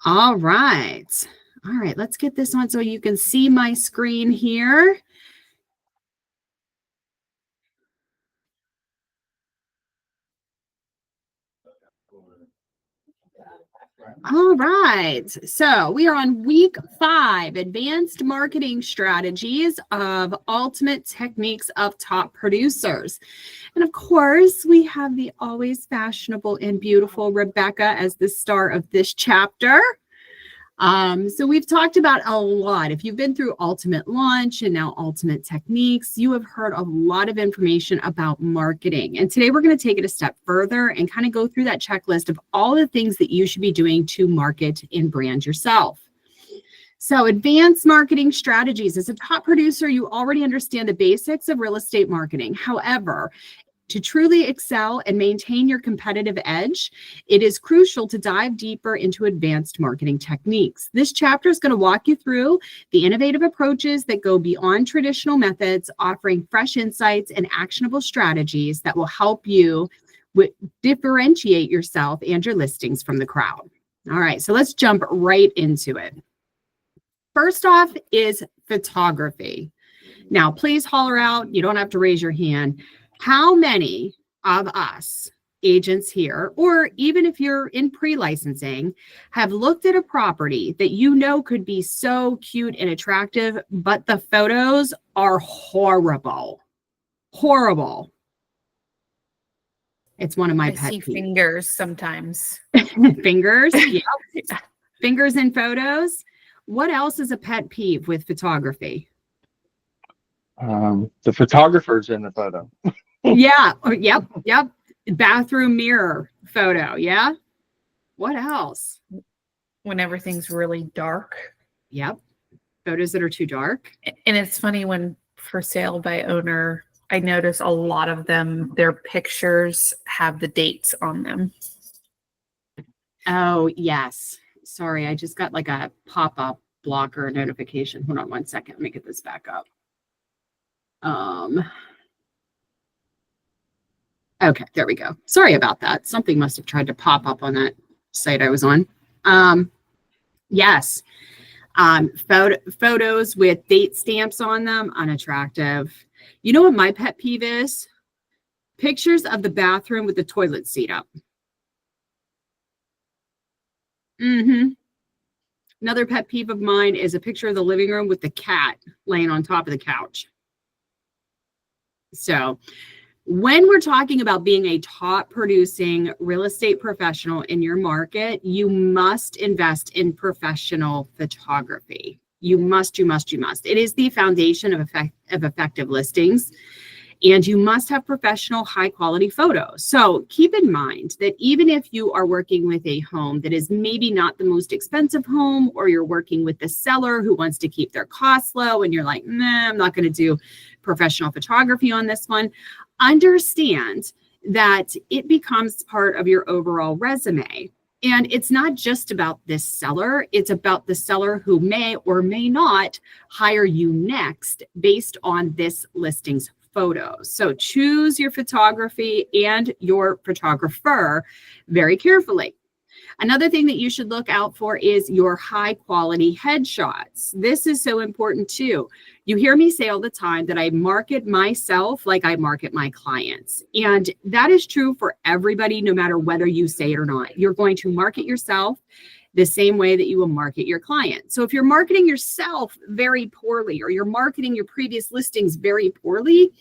All right. All right, let's get this on so you can see my screen here. All right. So we are on week 5, advanced marketing strategies of ultimate techniques of top producers. And of course, we have the always fashionable and beautiful Rebecca as the star of this chapter. So we've talked about a lot. If you've been through Ultimate Launch and now Ultimate Techniques, you have heard a lot of information about marketing. And today we're going to take it a step further and kind of go through that checklist of all the things that you should be doing to market and brand yourself. So advanced marketing strategies. As a top producer, you already understand the basics of real estate marketing. However, to truly excel and maintain your competitive edge, it is crucial to dive deeper into advanced marketing techniques. This chapter is going to walk you through the innovative approaches that go beyond traditional methods, offering fresh insights and actionable strategies that will help you differentiate yourself and your listings from the crowd. All right, so let's jump right into it. First off is photography. Now, please holler out. You don't have to raise your hand. How many of us agents here, or even if you're in pre-licensing, have looked at a property that you know could be so cute and attractive, but the photos are horrible? Horrible. It's one of my pet peeves. Fingers sometimes. Fingers? Yeah. Fingers in photos. What else is a pet peeve with photography? The photographer's in the photo. Yeah. Yep. Bathroom mirror photo. Yeah. What else? When everything's really dark. Yep. Photos that are too dark. And it's funny when for sale by owner, I notice a lot of them, their pictures have the dates on them. Oh, yes. Sorry. I just got like a pop-up blocker notification. Hold on one second. Let me get this back up. Okay, there we go. Sorry about that. Something must have tried to pop up on that site I was on. Yes. Photos with date stamps on them, unattractive. You know what my pet peeve is? Pictures of the bathroom with the toilet seat up. Another pet peeve of mine is a picture of the living room with the cat laying on top of the couch. So when we're talking about being a top producing real estate professional in your market, you must invest in professional photography. You must. It is the foundation of effective listings. And you must have professional, high quality photos. So keep in mind that even if you are working with a home that is maybe not the most expensive home, or you're working with the seller who wants to keep their costs low and you're like, nah, I'm not going to do professional photography on this one, understand that it becomes part of your overall resume. And it's not just about this seller, it's about the seller who may or may not hire you next based on this listing's photos. So choose your photography and your photographer very carefully. Another thing that you should look out for is your high quality headshots. This is so important too. You hear me say all the time that I market myself like I market my clients. And that is true for everybody, no matter whether you say it or not. You're going to market yourself the same way that you will market your client. So if you're marketing yourself very poorly, or you're marketing your previous listings very poorly,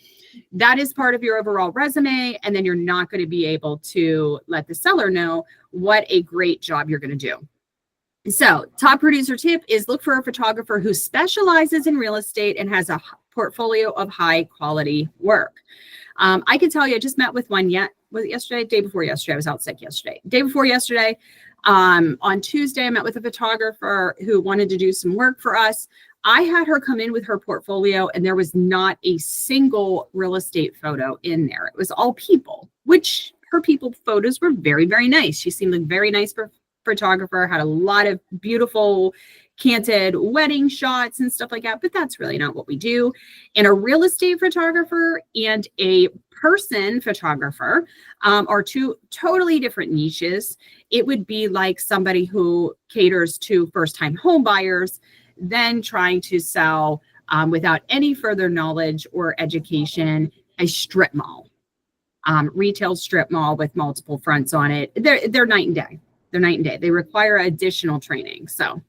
that is part of your overall resume. And then you're not going to be able to let the seller know what a great job you're going to do. So top producer tip is look for a photographer who specializes in real estate and has a portfolio of high quality work. I can tell you, I just met with one yesterday, day before yesterday. I was out sick yesterday. Day before yesterday, on Tuesday, I met with a photographer who wanted to do some work for us. I had her come in with her portfolio and there was not a single real estate photo in there. It was all people, which her people photos were very, very nice. She seemed like a very nice photographer, had a lot of beautiful candid wedding shots and stuff like that, but that's really not what we do. And a real estate photographer and a in-person photographer are two totally different niches. It would be like somebody who caters to first-time home buyers, then trying to sell without any further knowledge or education, a strip mall, retail strip mall with multiple fronts on it. They're night and day. They're night and day. They require additional training. So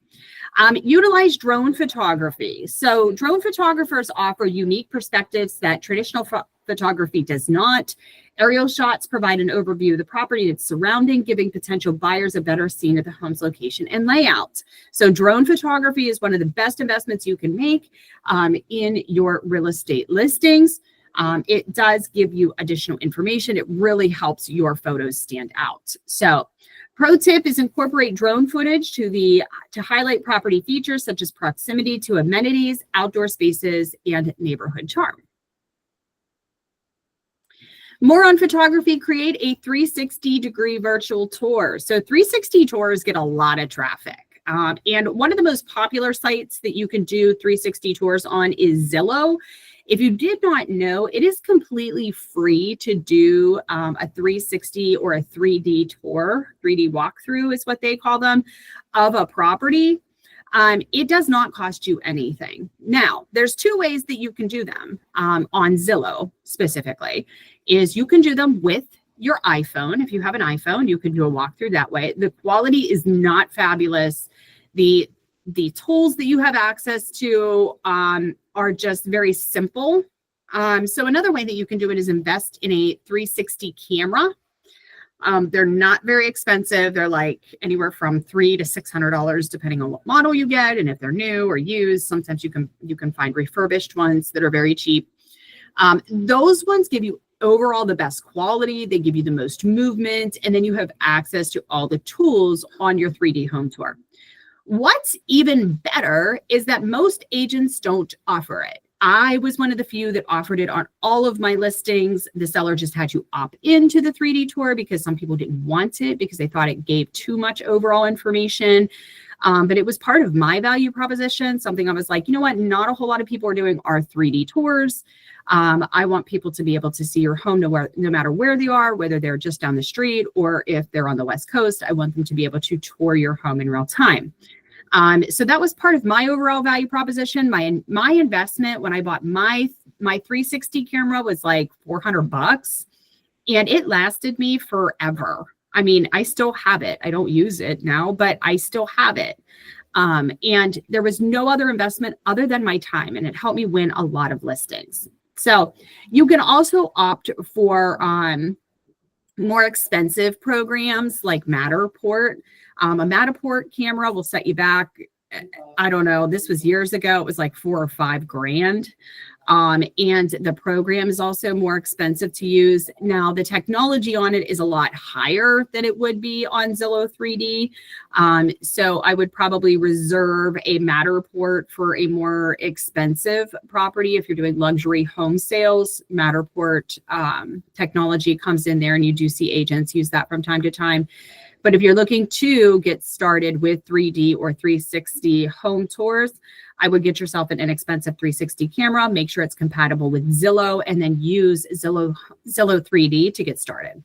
utilize drone photography. So drone photographers offer unique perspectives that traditional photography does not. Aerial shots provide an overview of the property and its surrounding, giving potential buyers a better scene of the home's location and layout. So drone photography is one of the best investments you can make in your real estate listings. It does give you additional information. It really helps your photos stand out. So pro tip is incorporate drone footage to highlight property features such as proximity to amenities, outdoor spaces, and neighborhood charm. More on photography, create a 360-degree virtual tour. So 360 tours get a lot of traffic. And one of the most popular sites that you can do 360 tours on is Zillow. If you did not know, it is completely free to do a 360 or a 3D tour. 3D walkthrough is what they call them, of a property. It does not cost you anything. Now, there's two ways that you can do them on Zillow specifically. Is you can do them with your iPhone. If you have an iPhone, you can do a walkthrough that way. The quality is not fabulous. The tools that you have access to are just very simple. So another way that you can do it is invest in a 360 camera. They're not very expensive. They're like anywhere from $300 to $600, depending on what model you get and if they're new or used. Sometimes you can find refurbished ones that are very cheap. Those ones give you overall the best quality. They give you the most movement, and then you have access to all the tools on your 3D home tour. What's even better is that most agents don't offer it. I was one of the few that offered it on all of my listings. The seller just had to opt into the 3D tour because some people didn't want it because they thought it gave too much overall information. But it was part of my value proposition, something I was like, you know what, not a whole lot of people are doing our 3D tours. I want people to be able to see your home no matter where they are, whether they're just down the street or if they're on the West Coast. I want them to be able to tour your home in real time. So that was part of my overall value proposition. My investment when I bought my 360 camera was like $400, and it lasted me forever. I mean, I still have it. I don't use it now, but I still have it. And there was no other investment other than my time, and it helped me win a lot of listings. So you can also opt for more expensive programs like Matterport. A Matterport camera will set you back, I don't know, this was years ago, it was like $4 or $5 grand. And the program is also more expensive to use. Now, the technology on it is a lot higher than it would be on Zillow 3D. So I would probably reserve a Matterport for a more expensive property. If you're doing luxury home sales, Matterport technology comes in there, and you do see agents use that from time to time. But if you're looking to get started with 3D or 360 home tours, I would get yourself an inexpensive 360 camera, make sure it's compatible with Zillow, and then use Zillow 3D to get started.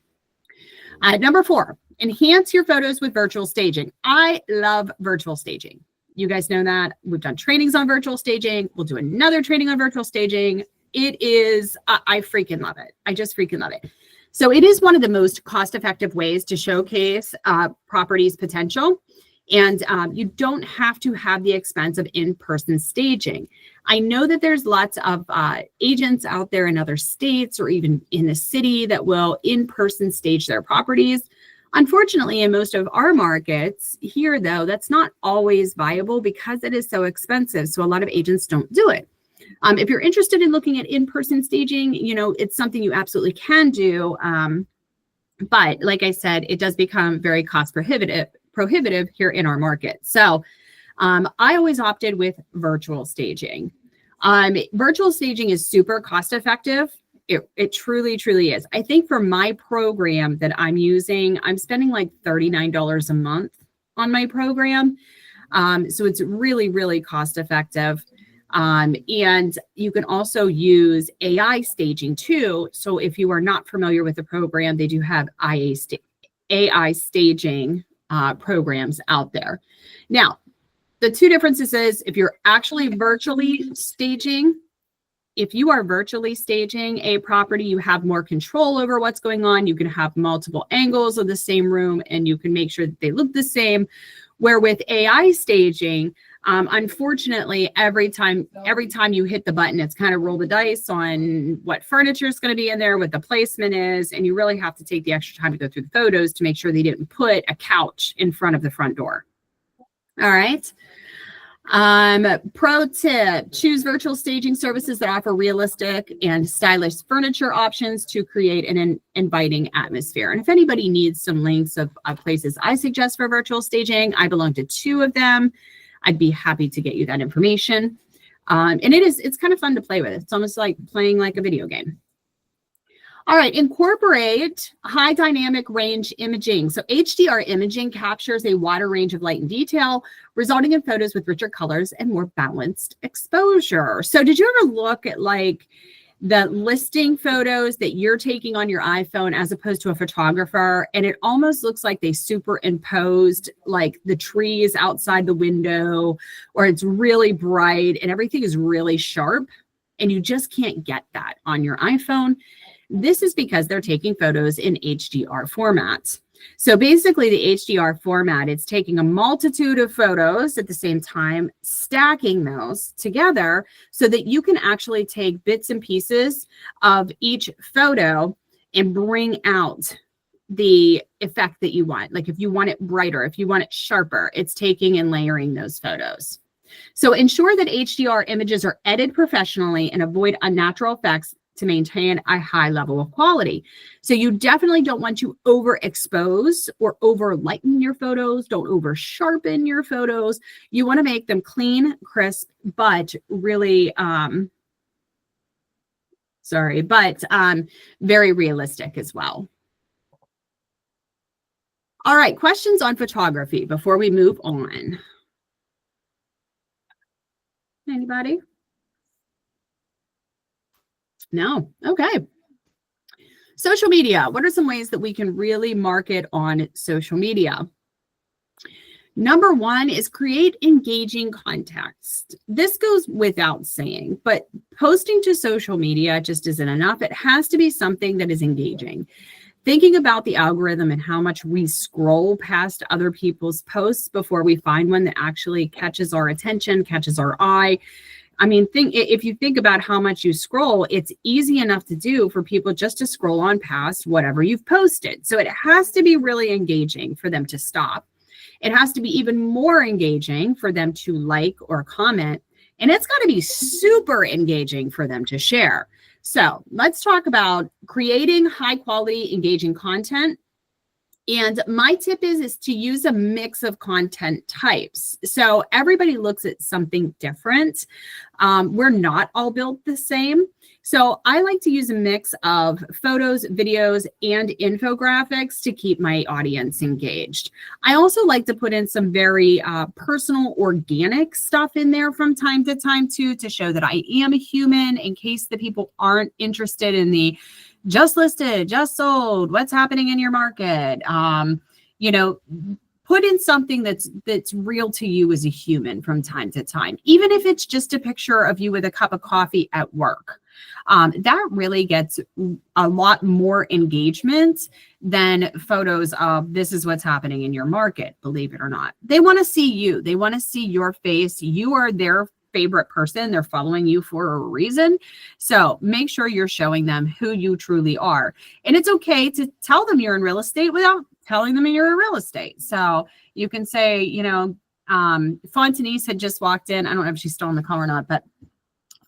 Number 4, enhance your photos with virtual staging. I love virtual staging. You guys know that. We've done trainings on virtual staging. We'll do another training on virtual staging. It is, I freaking love it. I just freaking love it. So it is one of the most cost-effective ways to showcase properties' potential. And you don't have to have the expense of in-person staging. I know that there's lots of agents out there in other states or even in the city that will in-person stage their properties. Unfortunately, in most of our markets here, though, that's not always viable because it is so expensive. So a lot of agents don't do it. If you're interested in looking at in-person staging, you know, it's something you absolutely can do. But like I said, it does become very cost prohibitive here in our market. So I always opted with virtual staging. Virtual staging is super cost effective. It truly, truly is. I think for my program that I'm using, I'm spending like $39 a month on my program. So it's really, really cost effective. And you can also use AI staging too. So if you are not familiar with the program, they do have AI staging programs out there. Now, the two differences is if you're actually virtually staging, if you are virtually staging a property, you have more control over what's going on. You can have multiple angles of the same room and you can make sure that they look the same. Where with AI staging, unfortunately, every time you hit the button, it's kind of roll the dice on what furniture is going to be in there, what the placement is, and you really have to take the extra time to go through the photos to make sure they didn't put a couch in front of the front door. All right. Pro tip, choose virtual staging services that offer realistic and stylish furniture options to create an inviting atmosphere. And if anybody needs some links of places I suggest for virtual staging, I belong to 2 of them. I'd be happy to get you that information. And it's kind of fun to play with. It's almost like playing like a video game. All right, incorporate high dynamic range imaging. So HDR imaging captures a wider range of light and detail, resulting in photos with richer colors and more balanced exposure. So did you ever look at like the listing photos that you're taking on your iPhone as opposed to a photographer? And it almost looks like they superimposed like the trees outside the window, or it's really bright and everything is really sharp. And you just can't get that on your iPhone. This is because they're taking photos in HDR formats. So basically the HDR format, it's taking a multitude of photos at the same time, stacking those together so that you can actually take bits and pieces of each photo and bring out the effect that you want. Like if you want it brighter, if you want it sharper, it's taking and layering those photos. So ensure that HDR images are edited professionally and avoid unnatural effects to maintain a high level of quality. So you definitely don't want to overexpose or over lighten your photos. Don't over sharpen your photos. You want to make them clean, crisp, but really, very realistic as well. All right, questions on photography before we move on. Anybody? No. Okay. Social media. What are some ways that we can really market on social media? Number 1 is create engaging context. This goes without saying, but posting to social media just isn't enough. It has to be something that is engaging. Thinking about the algorithm and how much we scroll past other people's posts before we find one that actually catches our attention, catches our eye. I mean, if you think about how much you scroll, it's easy enough to do for people just to scroll on past whatever you've posted. So it has to be really engaging for them to stop. It has to be even more engaging for them to like or comment. And it's got to be super engaging for them to share. So let's talk about creating high quality, engaging content. And my tip is to use a mix of content types. So everybody looks at something different. We're not all built the same. So I like to use a mix of photos, videos, and infographics to keep my audience engaged. I also like to put in some very personal, organic stuff in there from time to time too, to show that I am a human, in case the people aren't interested in the just listed, just sold, what's happening in your market. Put in something that's real to you as a human from time to time, even if it's just a picture of you with a cup of coffee at work. That really gets a lot more engagement than photos of this is what's happening in your market, believe it or not. They want to see you. They want to see your face. You are their favorite person. They're following you for a reason. So make sure you're showing them who you truly are. And it's okay to tell them you're in real estate without telling them you're in real estate. So you can say, Fontanese had just walked in. I don't know if she's still on the call or not, but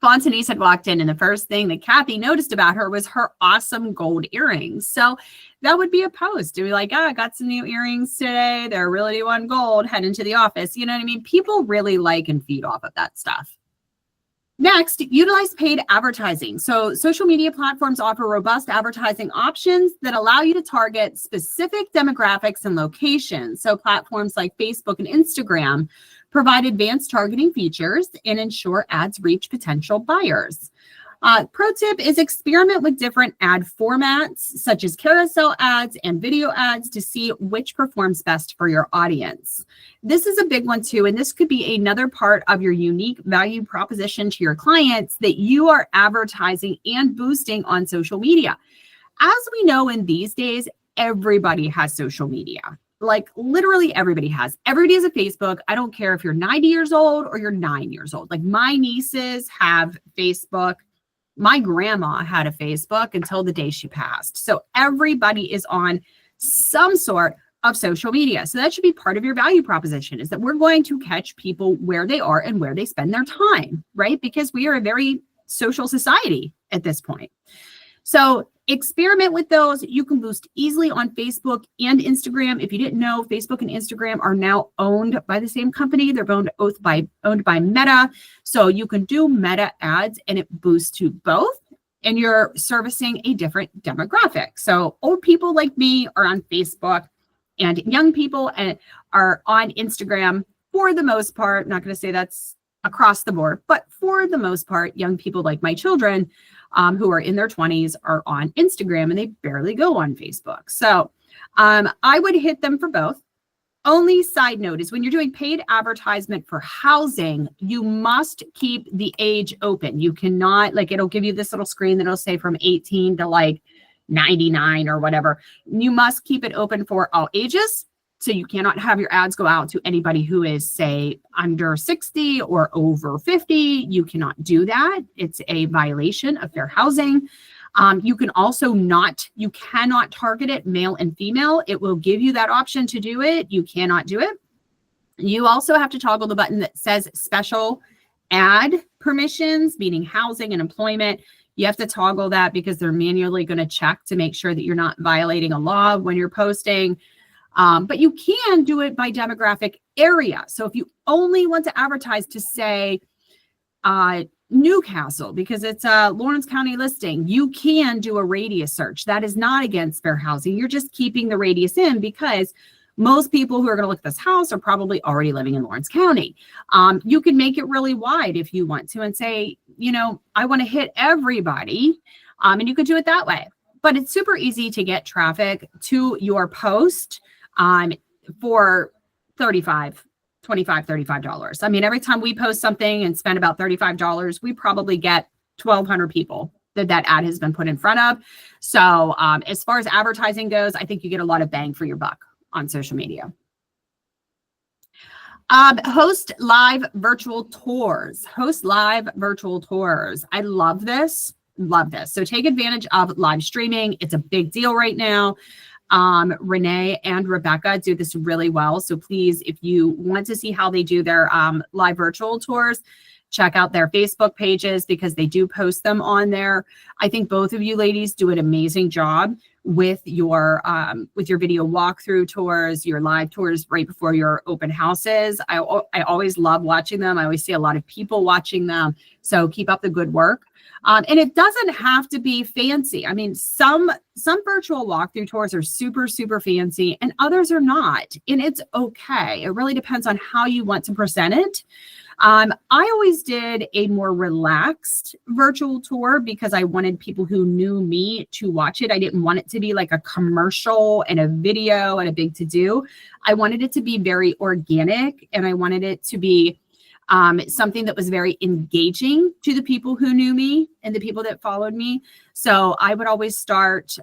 Fontanese had walked in, and the first thing that Kathy noticed about her was her awesome gold earrings. So that would be a post to be like, I got some new earrings today. They're really on gold, heading to the office. You know what I mean? People really like and feed off of that stuff. Next, utilize paid advertising. So social media platforms offer robust advertising options that allow you to target specific demographics and locations. So platforms like Facebook and Instagram provide advanced targeting features and ensure ads reach potential buyers. Pro tip is experiment with different ad formats, such as carousel ads and video ads, to see which performs best for your audience. This is a big one too, and this could be another part of your unique value proposition to your clients that you are advertising and boosting on social media. As we know in these days, everybody has social media. Like literally everybody has. Everybody has a Facebook. I don't care if you're 90 years old or you're 9 years old. Like my nieces have Facebook. My grandma had a Facebook until the day she passed. So everybody is on some sort of social media. So that should be part of your value proposition, is that we're going to catch people where they are and where they spend their time, right? Because we are a very social society at this point. So experiment with those. You can boost easily on Facebook and Instagram. If you didn't know, Facebook and Instagram are now owned by the same company. They're owned by Meta. So you can do Meta ads and it boosts to both. And you're servicing a different demographic. So old people like me are on Facebook, and young people are on Instagram for the most part. Not going to say that's across the board, but for the most part, young people like my children who are in their 20s are on Instagram and they barely go on Facebook. So I would hit them for both. Only side note is when you're doing paid advertisement for housing, you must keep the age open. You cannot, like, it'll give you this little screen that'll say from 18 to like 99 or whatever. You must keep it open for all ages. So you cannot have your ads go out to anybody who is, say, under 60 or over 50. You cannot do that. It's a violation of fair housing. You cannot target it male and female. It will give you that option to do it. You cannot do it. You also have to toggle the button that says special ad permissions, meaning housing and employment. You have to toggle that because they're manually going to check to make sure that you're not violating a law when you're posting. But you can do it by demographic area. So if you only want to advertise to, say, Newcastle, because it's a Lawrence County listing, you can do a radius search. That is not against fair housing. You're just keeping the radius in because most people who are going to look at this house are probably already living in Lawrence County. You can make it really wide if you want to and say, I want to hit everybody. And you could do it that way. But it's super easy to get traffic to your post for $35. I mean, every time we post something and spend about $35, we probably get 1,200 people that ad has been put in front of. So as far as advertising goes, I think you get a lot of bang for your buck on social media. Host live virtual tours. I love this. So take advantage of live streaming. It's a big deal right now. Renee and Rebecca do this really well. So please, if you want to see how they do their live virtual tours, check out their Facebook pages because they do post them on there. I think both of you ladies do an amazing job with your video walkthrough tours, your live tours right before your open houses. I always love watching them. I always see a lot of people watching them. So keep up the good work. And it doesn't have to be fancy. I mean, some virtual walkthrough tours are super, super fancy and others are not. And it's okay. It really depends on how you want to present it. I always did a more relaxed virtual tour because I wanted people who knew me to watch it. I didn't want it to be like a commercial and a video and a big to-do. I wanted it to be very organic and I wanted it to be something that was very engaging to the people who knew me and the people that followed me. So I would always start,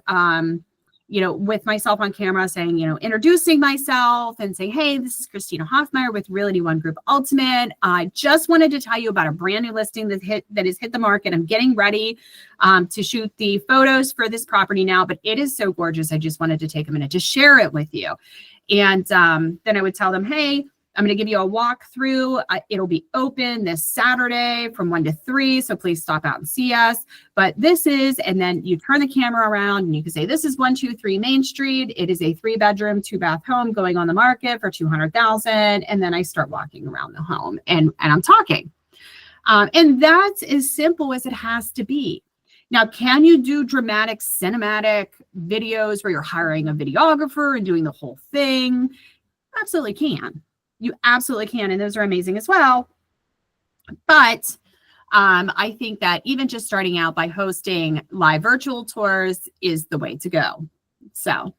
with myself on camera saying, introducing myself and saying, hey, this is Christina Hoffmeyer with Realty One Group Ultimate. I just wanted to tell you about a brand new listing that has hit the market. I'm getting ready to shoot the photos for this property now, but it is so gorgeous. I just wanted to take a minute to share it with you. And then I would tell them, hey, I'm going to give you a walkthrough. It'll be open this Saturday from 1 to 3. So please stop out and see us. But this is, and then you turn the camera around and you can say, this is 123 Main Street. It is a 3-bedroom, 2-bath home going on the market for $200,000. And then I start walking around the home and I'm talking. And that's as simple as it has to be. Now, can you do dramatic cinematic videos where you're hiring a videographer and doing the whole thing? Absolutely can. You absolutely can. And those are amazing as well. But I think that even just starting out by hosting live virtual tours is the way to go. So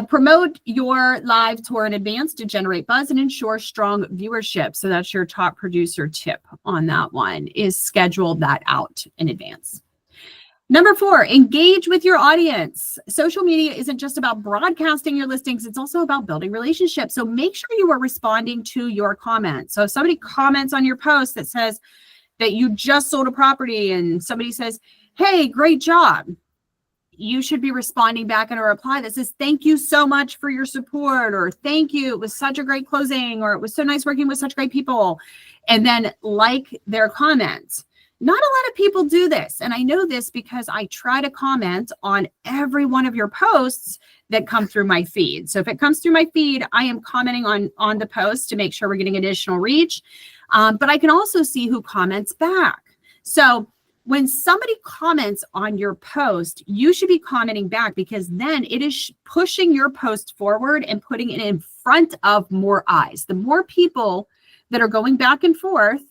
promote your live tour in advance to generate buzz and ensure strong viewership. So that's your top producer tip on that one, is schedule that out in advance. Number 4, engage with your audience. Social media isn't just about broadcasting your listings. It's also about building relationships. So make sure you are responding to your comments. So if somebody comments on your post that says that you just sold a property and somebody says, hey, great job, you should be responding back in a reply that says, thank you so much for your support, or thank you, it was such a great closing, or it was so nice working with such great people. And then like their comments. Not a lot of people do this. And I know this because I try to comment on every one of your posts that come through my feed. So if it comes through my feed, I am commenting on the post to make sure we're getting additional reach. But I can also see who comments back. So when somebody comments on your post, you should be commenting back, because then it is pushing your post forward and putting it in front of more eyes. The more people that are going back and forth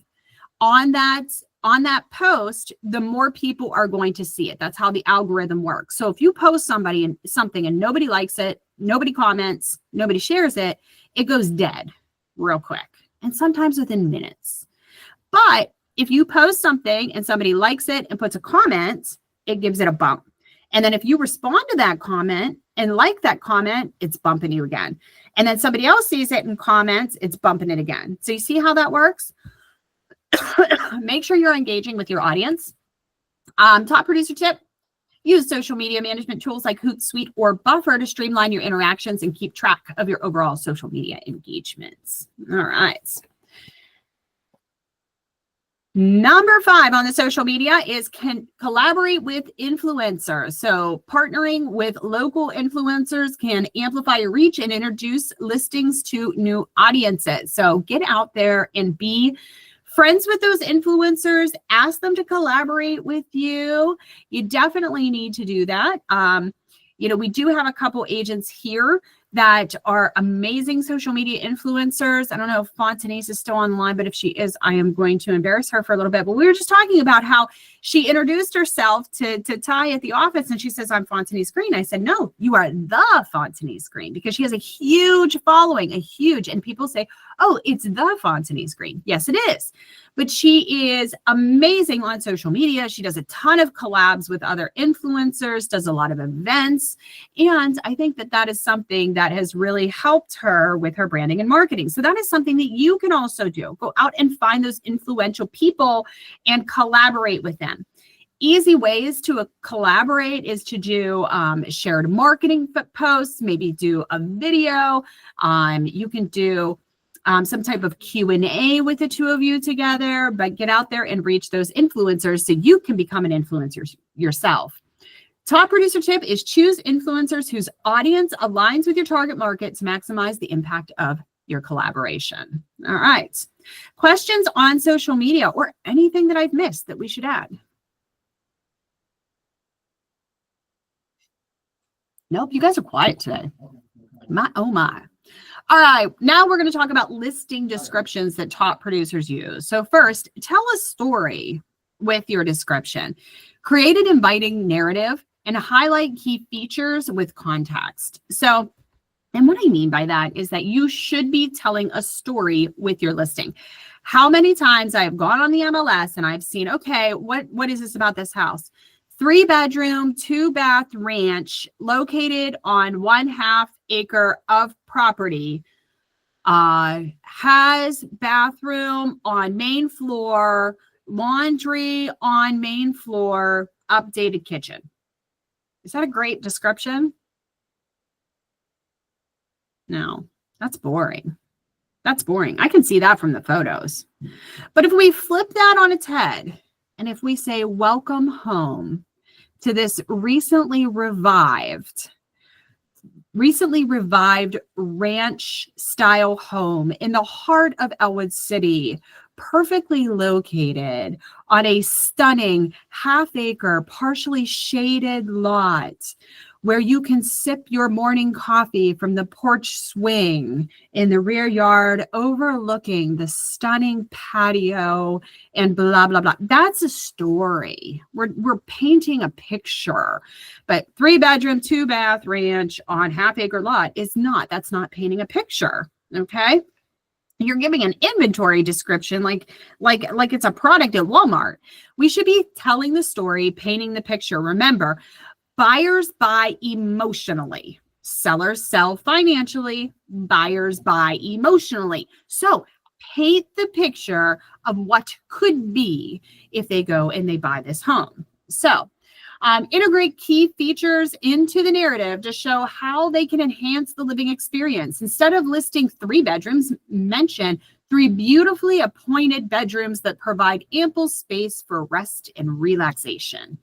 on that post, the more people are going to see it. That's how the algorithm works. So if you post something and nobody likes it, nobody comments, nobody shares it, it goes dead real quick, and sometimes within minutes. But if you post something and somebody likes it and puts a comment, it gives it a bump. And then if you respond to that comment and like that comment, it's bumping you again. And then somebody else sees it and comments, it's bumping it again. So you see how that works? Make sure you're engaging with your audience. Top producer tip: use social media management tools like Hootsuite or Buffer to streamline your interactions and keep track of your overall social media engagements. All right. Number 5 on the social media is collaborate with influencers. So partnering with local influencers can amplify your reach and introduce listings to new audiences. So get out there and be friends with those influencers. Ask them to collaborate with you. You definitely need to do that. We do have a couple agents here that are amazing social media influencers. I don't know if Fontanese is still online, but if she is, I am going to embarrass her for a little bit. But we were just talking about how she introduced herself to Ty at the office, and she says, I'm Fontanese Green. I said, no, you are the Fontanese Green, because she has a huge following, and people say, oh, it's the Fontanese Green. Yes, it is. But she is amazing on social media. She does a ton of collabs with other influencers, does a lot of events. And I think that is something that has really helped her with her branding and marketing. So that is something that you can also do. Go out and find those influential people and collaborate with them. Easy ways to collaborate is to do shared marketing posts, maybe do a video. You can do some type of Q&A with the two of you together, but get out there and reach those influencers so you can become an influencer yourself. Top producer tip is choose influencers whose audience aligns with your target market to maximize the impact of your collaboration. All right. Questions on social media or anything that I've missed that we should add? Nope, you guys are quiet today. Oh my. All right, now we're going to talk about listing descriptions that top producers use. So first, tell a story with your description. Create an inviting narrative and highlight key features with context. So, and what I mean by that is that you should be telling a story with your listing. How many times I have gone on the MLS and I've seen, okay, what is this about this house? 3-bedroom, 2-bath ranch located on 1/2 acre of property, has bathroom on main floor, laundry on main floor, updated kitchen. Is that a great description? No, that's boring. That's boring. I can see that from the photos. But if we flip that on its head, and if we say, welcome home to this recently revived ranch style home in the heart of Elwood City perfectly located on a stunning half-acre, partially shaded lot where you can sip your morning coffee from the porch swing in the rear yard overlooking the stunning patio and blah, blah, blah. That's a story. We're painting a picture. But 3-bedroom, 2-bath ranch on half-acre lot is not. That's not painting a picture, okay? You're giving an inventory description like it's a product at Walmart. We should be telling the story, painting the picture. Remember, buyers buy emotionally. Sellers sell financially. Buyers buy emotionally. So paint the picture of what could be if they go and they buy this home. So integrate key features into the narrative to show how they can enhance the living experience. Instead of listing 3 bedrooms, mention 3 beautifully appointed bedrooms that provide ample space for rest and relaxation.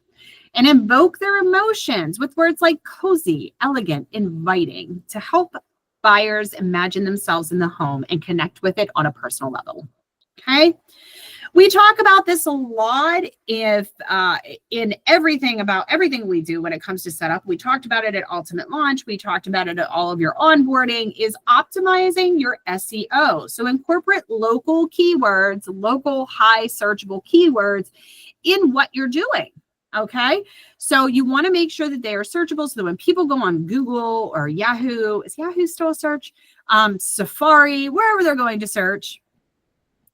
And invoke their emotions with words like cozy, elegant, inviting to help buyers imagine themselves in the home and connect with it on a personal level. Okay. We talk about this a lot in everything we do when it comes to setup. We talked about it at Ultimate Launch. We talked about it at all of your onboarding is optimizing your SEO. So incorporate local keywords, local high searchable keywords in what you're doing. Okay. So you want to make sure that they are searchable so that when people go on Google or Yahoo, is Yahoo still a search? Safari, wherever they're going to search,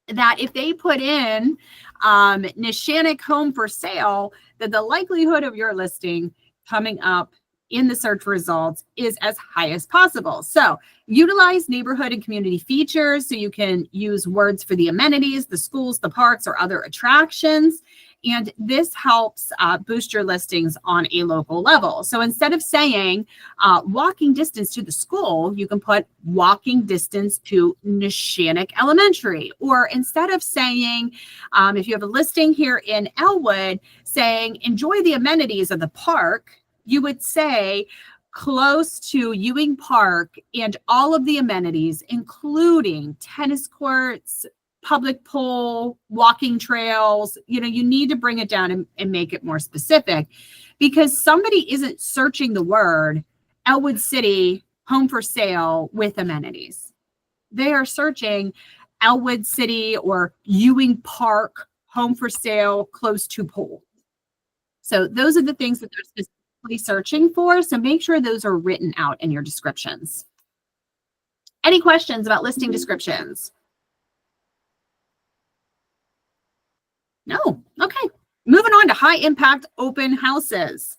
that if they put in Neshannock home for sale, that the likelihood of your listing coming up in the search results is as high as possible. So utilize neighborhood and community features so you can use words for the amenities, the schools, the parks, or other attractions. And this helps boost your listings on a local level. So instead of saying walking distance to the school, you can put walking distance to Neshannock Elementary. Or instead of saying, if you have a listing here in Elwood, saying enjoy the amenities of the park, you would say close to Ewing Park and all of the amenities, including tennis courts, public pool, walking trails. You need to bring it down and make it more specific, because somebody isn't searching the word Elwood City home for sale with amenities. They are searching Elwood City or Ewing Park home for sale close to pool. So those are the things that they're specifically searching for. So make sure those are written out in your descriptions. Any questions about listing descriptions? No. Okay. Moving on to high impact open houses.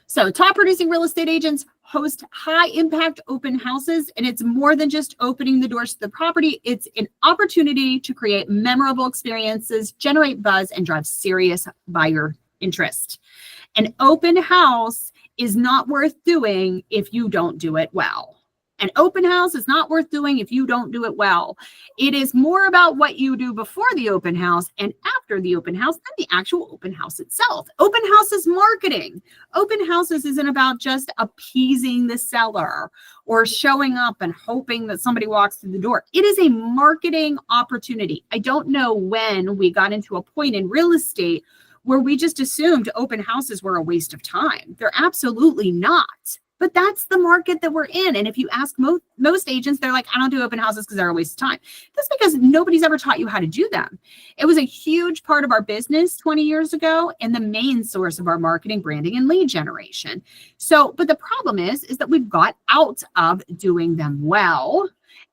So top producing real estate agents host high impact open houses, and it's more than just opening the doors to the property. It's an opportunity to create memorable experiences, generate buzz, and drive serious buyer interest. An open house is not worth doing if you don't do it well. An open house is not worth doing if you don't do it well. It is more about what you do before the open house and after the open house than the actual open house itself. Open house is marketing. Open houses isn't about just appeasing the seller or showing up and hoping that somebody walks through the door. It is a marketing opportunity. I don't know when we got into a point in real estate where we just assumed open houses were a waste of time. They're absolutely not. But that's the market that we're in. And if you ask most agents, they're like, I don't do open houses because they're a waste of time. That's because nobody's ever taught you how to do them. It was a huge part of our business 20 years ago and the main source of our marketing, branding, and lead generation. So, but the problem is that we've got out of doing them well.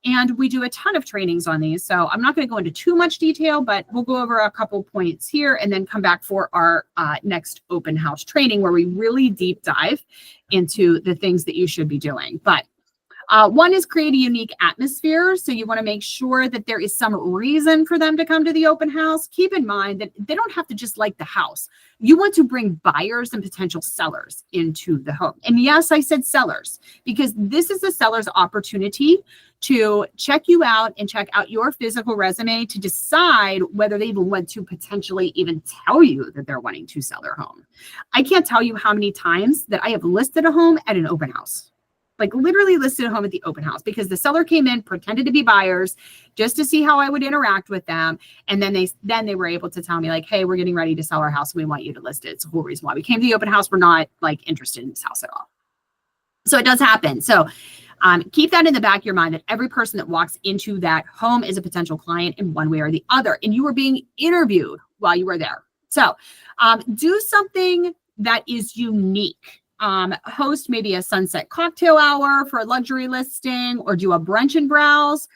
And we do a ton of trainings on these. So I'm not going to go into too much detail, but we'll go over a couple points here and then come back for our next open house training where we really deep dive into the things that you should be doing. But one is create a unique atmosphere. So you want to make sure that there is some reason for them to come to the open house. Keep in mind that they don't have to just like the house. You want to bring buyers and potential sellers into the home. And yes, I said sellers, because this is the seller's opportunity to check you out and check out your physical resume to decide whether they even want to potentially even tell you that they're wanting to sell their home. I can't tell you how many times that I have listed a home at an open house. like literally listed a home at the open house because the seller came in, pretended to be buyers just to see how I would interact with them. And then they were able to tell me like, hey, we're getting ready to sell our house. We want you to list it. It's the whole reason why we came to the open house. We're not like interested in this house at all. So it does happen. So keep that in the back of your mind that every person that walks into that home is a potential client in one way or the other. And you are being interviewed while you were there. So do something that is unique. Host maybe a sunset cocktail hour for a luxury listing, or do a brunch and browse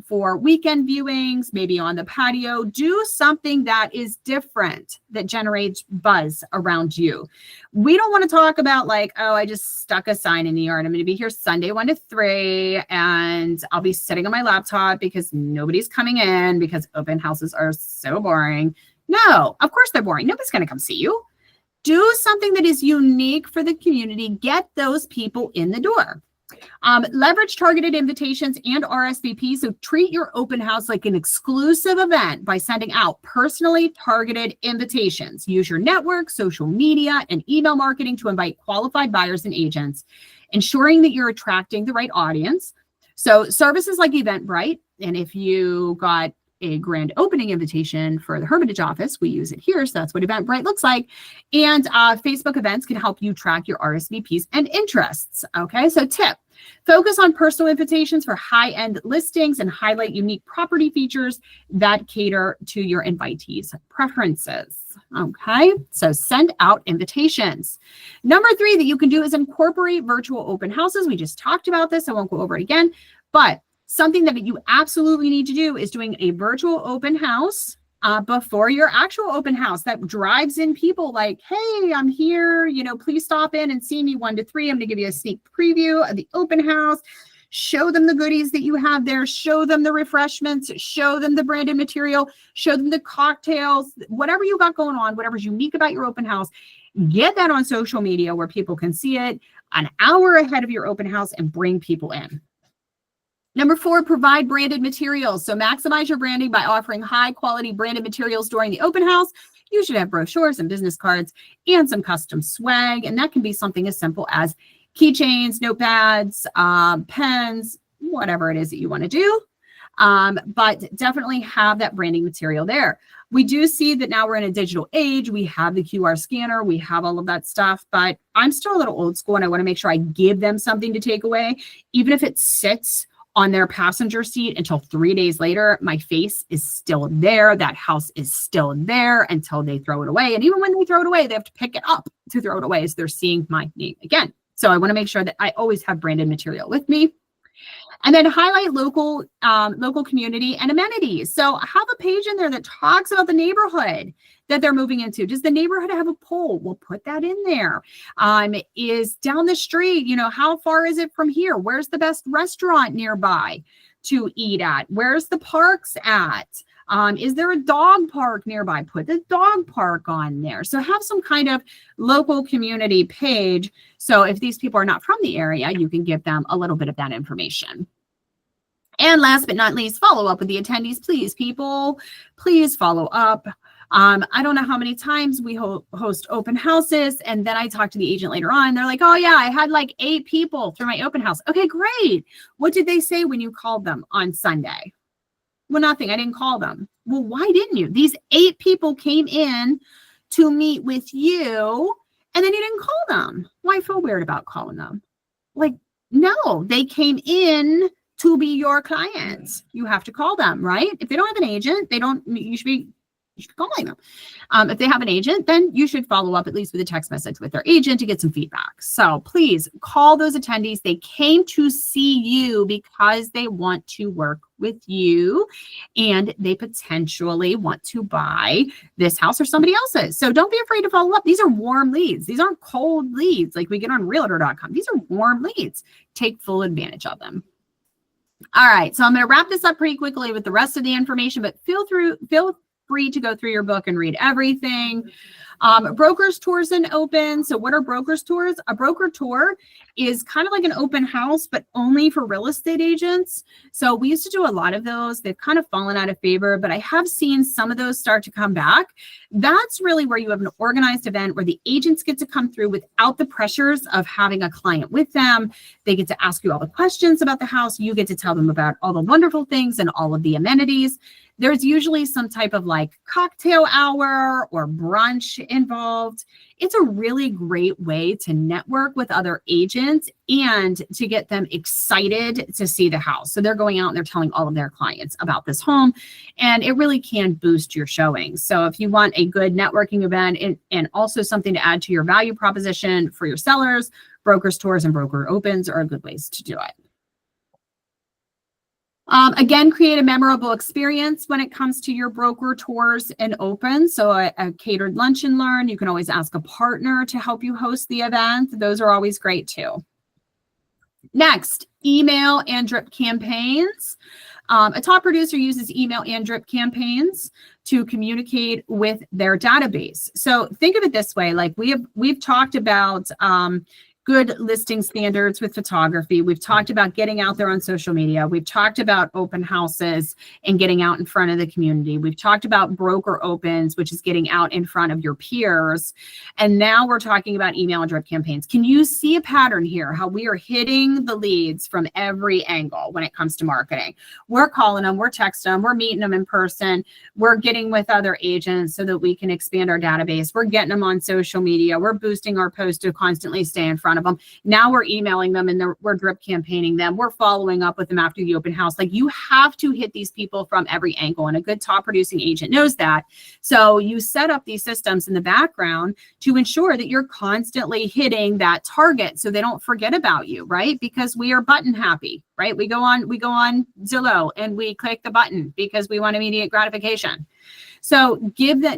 for weekend viewings, maybe on the patio. Do something that is different, that generates buzz around you. We don't want to talk about like, oh, I just stuck a sign in the yard. I'm going to be here Sunday 1 to 3, and I'll be sitting on my laptop because nobody's coming in because open houses are so boring. No, of course they're boring. Nobody's going to come see you. Do something that is unique for the community. Get those people in the door. Leverage targeted invitations and RSVPs. So treat your open house like an exclusive event by sending out personally targeted invitations. Use your network, social media, and email marketing to invite qualified buyers and agents, ensuring that you're attracting the right audience. So services like Eventbrite, and if you got a grand opening invitation for the Hermitage office, we use it here. So that's what Eventbrite looks like. And Facebook events can help you track your RSVPs and interests. Okay, so tip, focus on personal invitations for high-end listings and highlight unique property features that cater to your invitees' preferences. Okay, so send out invitations. Number 3 that you can do is incorporate virtual open houses. We just talked about this. I won't go over it again, but something that you absolutely need to do is doing a virtual open house before your actual open house that drives in people like, hey, I'm here, please stop in and see me 1 to 3. I'm gonna give you a sneak preview of the open house. Show them the goodies that you have there. Show them the refreshments. Show them the branded material. Show them the cocktails, whatever you got going on, whatever's unique about your open house. Get that on social media where people can see it an hour ahead of your open house and bring people in. Number 4, provide branded materials. So maximize your branding by offering high quality branded materials during the open house. You should have brochures and business cards and some custom swag. And that can be something as simple as keychains, notepads, pens, whatever it is that you want to do. But definitely have that branding material there. We do see that now we're in a digital age. We have the QR scanner. We have all of that stuff, but I'm still a little old school and I want to make sure I give them something to take away, even if it sits on their passenger seat until 3 days later. My face is still there. That house is still there until they throw it away. And even when they throw it away, they have to pick it up to throw it away as they're seeing my name again. So I want to make sure that I always have branded material with me. And then highlight local community and amenities. So have a page in there that talks about the neighborhood that they're moving into. Does the neighborhood have a pool? We'll put that in there. Is down the street, how far is it from here? Where's the best restaurant nearby to eat at? Where's the parks at? Is there a dog park nearby? Put the dog park on there. So have some kind of local community page. So if these people are not from the area, you can give them a little bit of that information. And last but not least, follow up with the attendees. Please, people, please follow up. I don't know how many times we host open houses, and then I talk to the agent later on. They're like, oh yeah, I had like 8 people through my open house. Okay, great. What did they say when you called them on Sunday? Well, nothing. I didn't call them. Well, why didn't you? These 8 people came in to meet with you, and then you didn't call them. Well, I feel weird about calling them. Like, no, they came in to be your clients. You have to call them, right? If they don't have an agent, you should be calling them. If they have an agent, then you should follow up at least with a text message with their agent to get some feedback. So please call those attendees. They came to see you because they want to work with you and they potentially want to buy this house or somebody else's. So don't be afraid to follow up. These are warm leads. These aren't cold leads like we get on realtor.com. These are warm leads. Take full advantage of them. All right, so I'm going to wrap this up pretty quickly with the rest of the information, but feel free to go through your book and read everything. Brokers tours and open. So what are brokers tours? A broker tour is kind of like an open house, but only for real estate agents. So we used to do a lot of those. They've kind of fallen out of favor, but I have seen some of those start to come back. That's really where you have an organized event where the agents get to come through without the pressures of having a client with them. They get to ask you all the questions about the house. You get to tell them about all the wonderful things and all of the amenities. There's usually some type of like cocktail hour or brunch involved. It's a really great way to network with other agents and to get them excited to see the house. So they're going out and they're telling all of their clients about this home, and it really can boost your showing. So if you want a good networking event and also something to add to your value proposition for your sellers, brokers tours and broker opens are good ways to do it. Again, create a memorable experience when it comes to your broker tours and opens. So a catered lunch and learn. You can always ask a partner to help you host the event. Those are always great too. Next, email and drip campaigns. A top producer uses email and drip campaigns to communicate with their database. So think of it this way: like we've talked about good listing standards with photography. We've talked about getting out there on social media. We've talked about open houses and getting out in front of the community. We've talked about broker opens, which is getting out in front of your peers. And now we're talking about email and drip campaigns. Can you see a pattern here? How we are hitting the leads from every angle when it comes to marketing. We're calling them, we're texting them, we're meeting them in person. We're getting with other agents so that we can expand our database. We're getting them on social media. We're boosting our posts to constantly stay in front of them. Now we're emailing them and we're drip campaigning them. We're following up with them after the open house. Like, you have to hit these people from every angle, and a good top producing agent knows that. So you set up these systems in the background to ensure that you're constantly hitting that target so they don't forget about you, right? Because we are button happy, right? We go on Zillow and we click the button because we want immediate gratification. So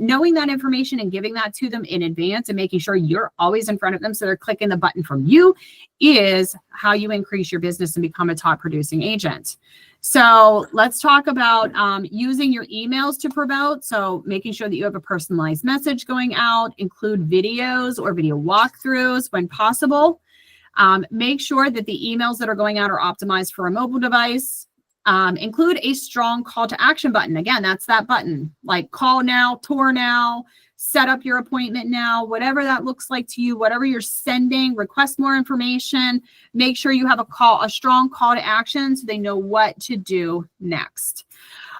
knowing that information and giving that to them in advance and making sure you're always in front of them so they're clicking the button from you is how you increase your business and become a top producing agent. So let's talk about using your emails to promote. So making sure that you have a personalized message going out, include videos or video walkthroughs when possible. Make sure that the emails that are going out are optimized for a mobile device. Include a strong call to action button. Again, that's that button, like call now, tour now, set up your appointment now, whatever that looks like to you, whatever you're sending, request more information. Make sure you have a strong call to action so they know what to do next.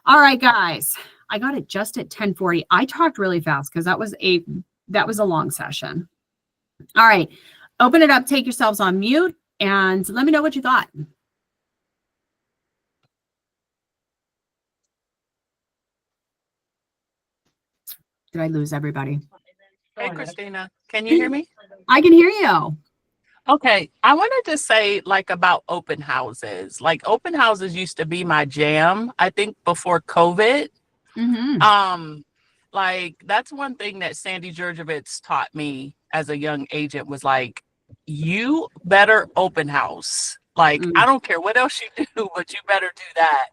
All right, guys, I got it just at 10:40. I talked really fast because that was a long session. All right, open it up, take yourselves on mute, and let me know what you thought. Did I lose everybody? Hey, Christina, can you hear me? I can hear you. Okay, I wanted to say about open houses. Like, open houses used to be my jam, I think, before COVID. Mm-hmm. That's one thing that Sandy Jurjevich taught me as a young agent was like, you better open house. Like, I don't care what else you do, but you better do that.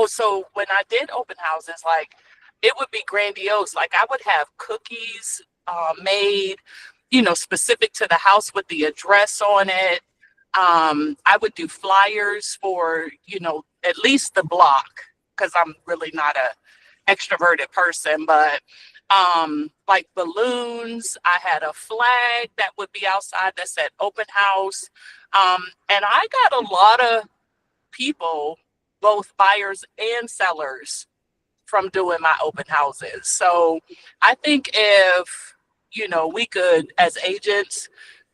So when I did open houses, it would be grandiose. Like, I would have cookies made, specific to the house with the address on it. I would do flyers for, at least the block, because I'm really not a extroverted person, but like balloons. I had a flag that would be outside that said open house. And I got a lot of people, both buyers and sellers, from doing my open houses. So I think if, we could, as agents,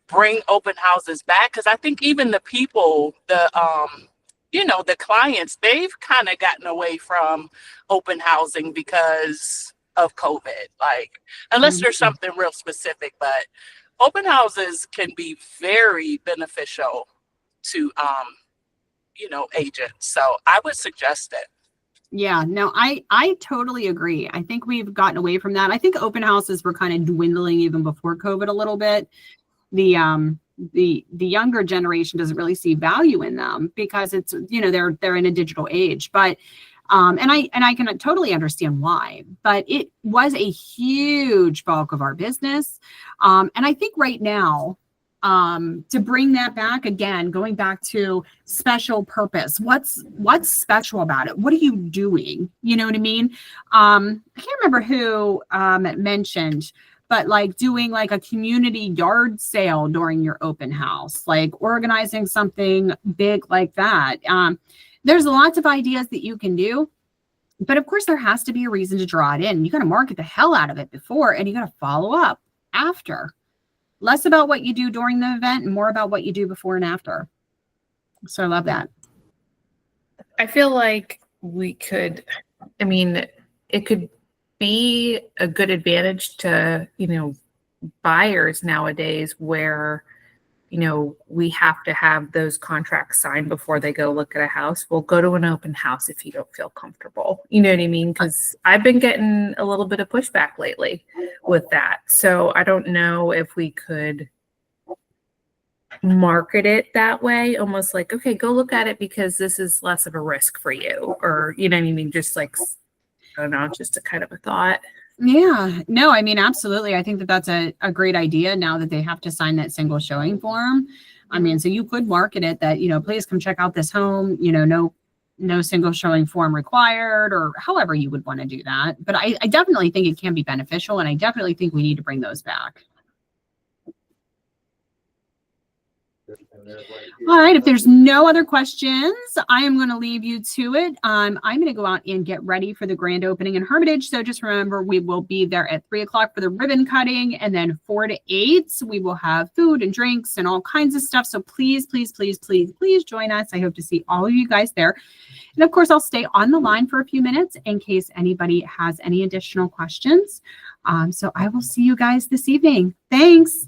bring open houses back, because I think even the people, the clients, they've kind of gotten away from open housing because of COVID, unless there's something real specific, but open houses can be very beneficial to, agents. So I would suggest it. Yeah, no, I totally agree. I think we've gotten away from that. I think open houses were kind of dwindling even before COVID a little bit. The younger generation doesn't really see value in them because it's, they're in a digital age. But And I can totally understand why, but it was a huge bulk of our business. And I think right now, to bring that back again, going back to special purpose, what's special about it? What are you doing? You know what I mean? I can't remember who mentioned, but like doing like a community yard sale during your open house, like organizing something big like that. There's lots of ideas that you can do, but of course there has to be a reason to draw it in. You got to market the hell out of it before, and you got to follow up after. Less about what you do during the event and more about what you do before and after. So I love that. I feel like we could, I mean, it could be a good advantage to, buyers nowadays where, we have to have those contracts signed before they go look at a house. Well, go to an open house if you don't feel comfortable. You know what I mean? Because I've been getting a little bit of pushback lately with that. So I don't know if we could market it that way, almost like, okay, go look at it because this is less of a risk for you. Or, you know what I mean? Just like, I don't know, just a kind of a thought. Yeah, no, I mean, absolutely. I think that that's a great idea now that they have to sign that single showing form. I mean, so you could market it that, please come check out this home, no single showing form required, or however you would want to do that. But I definitely think it can be beneficial, and I definitely think we need to bring those back. All right, if there's no other questions, I am going to leave you to it. I'm going to go out and get ready for the grand opening in Hermitage. So just remember, we will be there at 3:00 for the ribbon cutting, and then 4 to 8, we will have food and drinks and all kinds of stuff. So please, please, please, please, please join us. I hope to see all of you guys there. And of course, I'll stay on the line for a few minutes in case anybody has any additional questions. So I will see you guys this evening. Thanks.